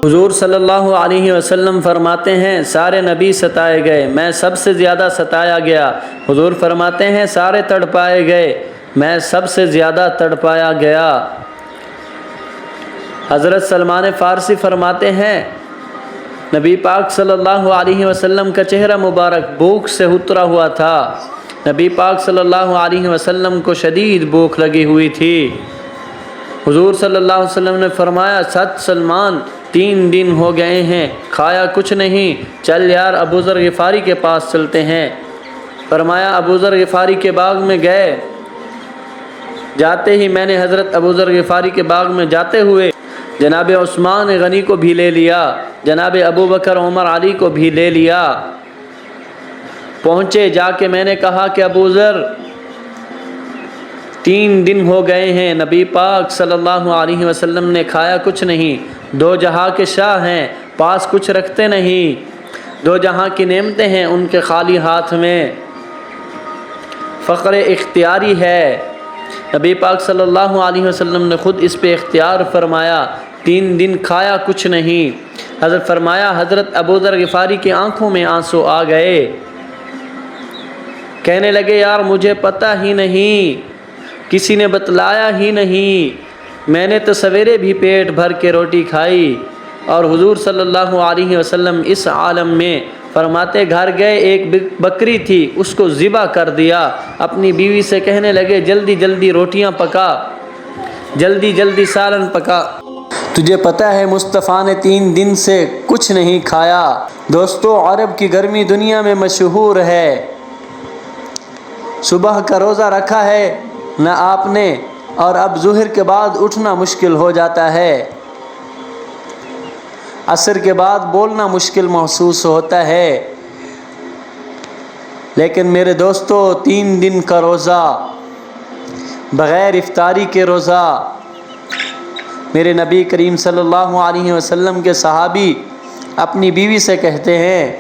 حضور صلی اللہ علیہ وسلم فرماتے ہیں سارے نبی ستائے گئے، میں سب سے زیادہ ستایا گیا۔ حضور فرماتے ہیں سارے تڑپائے گئے، میں سب سے زیادہ تڑپایا گیا۔ حضرت سلمان فارسی فرماتے ہیں نبی پاک صلی اللہ علیہ وسلم کا چہرہ مبارک بھوک سے اترا ہوا تھا۔ نبی پاک صلی اللہ علیہ وسلم کو شدید بھوک لگی ہوئی تھی۔ حضور صلی اللہ علیہ وسلم نے فرمایا سچ سلمان 3 دن ہو گئے ہیں کھایا کچھ نہیں، چل یار ابو ذر غفاری کے پاس چلتے ہیں۔ فرمایا ابو ذر غفاری کے باغ میں گئے، جاتے ہی میں نے حضرت ابو ذر غفاری کے باغ میں جاتے ہوئے جناب عثمان غنی کو بھی لے لیا، جناب ابو بکر عمر علی کو بھی لے لیا۔ پہنچے جا کے میں نے کہا کہ ابو ذر 3 دن ہو گئے ہیں نبی پاک صلی اللہ علیہ وسلم نے کھایا کچھ نہیں، 2 جہاں کے شاہ ہیں پاس کچھ رکھتے نہیں، 2 جہاں کی نعمتیں ہیں ان کے خالی ہاتھ میں، فقر اختیاری ہے۔ نبی پاک صلی اللہ علیہ وسلم نے خود اس پہ اختیار فرمایا، 3 دن کھایا کچھ نہیں۔ حضرت فرمایا حضرت ابو ذر غفاری کی آنکھوں میں آنسو آ گئے، کہنے لگے یار مجھے پتہ ہی نہیں، کسی نے بتلایا ہی نہیں، میں نے تو سویرے بھی پیٹ بھر کے روٹی کھائی۔ اور حضور صلی اللہ علیہ وسلم اس عالم میں فرماتے گھر گئے ایک بکری تھی اس کو ذبح کر دیا، اپنی بیوی سے کہنے لگے جلدی جلدی روٹیاں پکا، جلدی جلدی سالن پکا، تجھے پتہ ہے مصطفیٰ نے 3 دن سے کچھ نہیں کھایا۔ دوستو عرب کی گرمی دنیا میں مشہور ہے، صبح کا روزہ رکھا ہے نہ آپ نے اور اب ظہر کے بعد اٹھنا مشکل ہو جاتا ہے، عصر کے بعد بولنا مشکل محسوس ہوتا ہے، لیکن میرے دوستو 3 دن کا روزہ بغیر افطاری کے روزہ، میرے نبی کریم صلی اللہ علیہ وسلم کے صحابی اپنی بیوی سے کہتے ہیں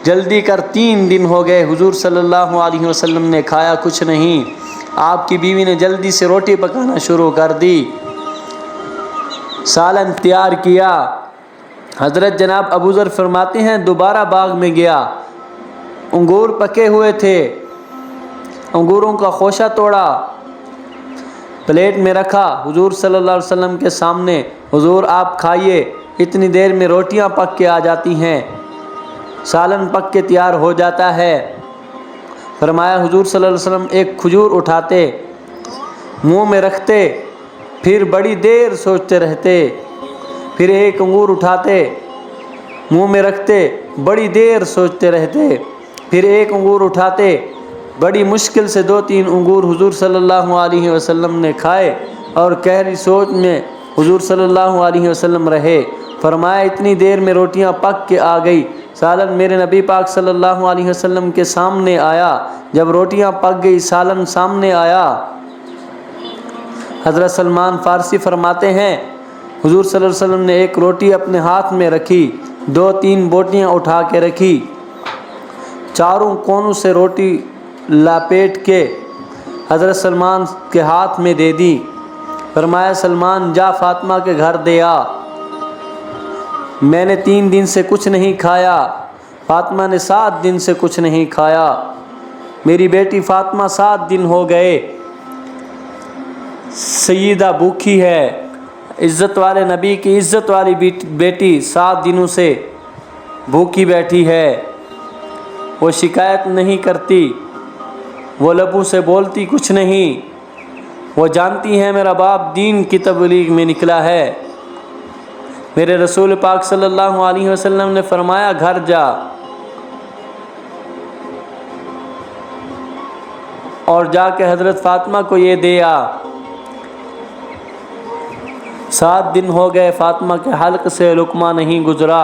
جلدی کر 3 دن ہو گئے حضور صلی اللہ علیہ وسلم نے کھایا کچھ نہیں۔ آپ کی بیوی نے جلدی سے روٹی پکانا شروع کر دی، سالن تیار کیا۔ حضرت جناب ابو ذر فرماتے ہیں دوبارہ باغ میں گیا، انگور پکے ہوئے تھے، انگوروں کا خوشہ توڑا، پلیٹ میں رکھا حضور صلی اللہ علیہ وسلم کے سامنے، حضور آپ کھائیے، اتنی دیر میں روٹیاں پک کے آ جاتی ہیں، سالن پک کے تیار ہو جاتا ہے۔ فرمایا حضور صلی اللہ علیہ وسلم ایک کھجور اٹھاتے، منہ میں رکھتے، پھر بڑی دیر سوچتے رہتے، پھر ایک انگور اٹھاتے، منہ میں رکھتے، بڑی دیر سوچتے رہتے، پھر ایک انگور اٹھاتے، بڑی مشکل سے 2-3 انگور حضور صلی اللہ علیہ وسلم نے کھائے اور گہری سوچ میں حضور صلی اللہ علیہ وسلم رہے۔ فرمایا اتنی دیر میں روٹیاں پک کے آ گئی، سالن میرے نبی پاک صلی اللہ علیہ وسلم کے سامنے آیا، جب روٹیاں پک گئی سالن سامنے آیا، حضرت سلمان فارسی فرماتے ہیں حضور صلی اللہ علیہ وسلم نے ایک روٹی اپنے ہاتھ میں رکھی، 2-3 بوٹیاں اٹھا کے رکھی، چاروں کونوں سے روٹی لپیٹ کے حضرت سلمان کے ہاتھ میں دے دی۔ فرمایا سلمان جا فاطمہ کے گھر دے آ، میں نے 3 دن سے کچھ نہیں کھایا، فاطمہ نے 7 دن سے کچھ نہیں کھایا، میری بیٹی فاطمہ 7 دن ہو گئے، سیدہ بھوکی ہے، عزت والے نبی کی عزت والی بیٹی 7 دنوں سے بھوکی بیٹھی ہے، وہ شکایت نہیں کرتی، وہ لبوں سے بولتی کچھ نہیں، وہ جانتی ہے میرا باپ دین کی تبلیغ میں نکلا ہے۔ میرے رسول پاک صلی اللہ علیہ وسلم نے فرمایا گھر جا اور جا کے حضرت فاطمہ کو یہ دے آ۔ 7 دن ہو گئے فاطمہ کے حلق سے لقمہ نہیں گزرا۔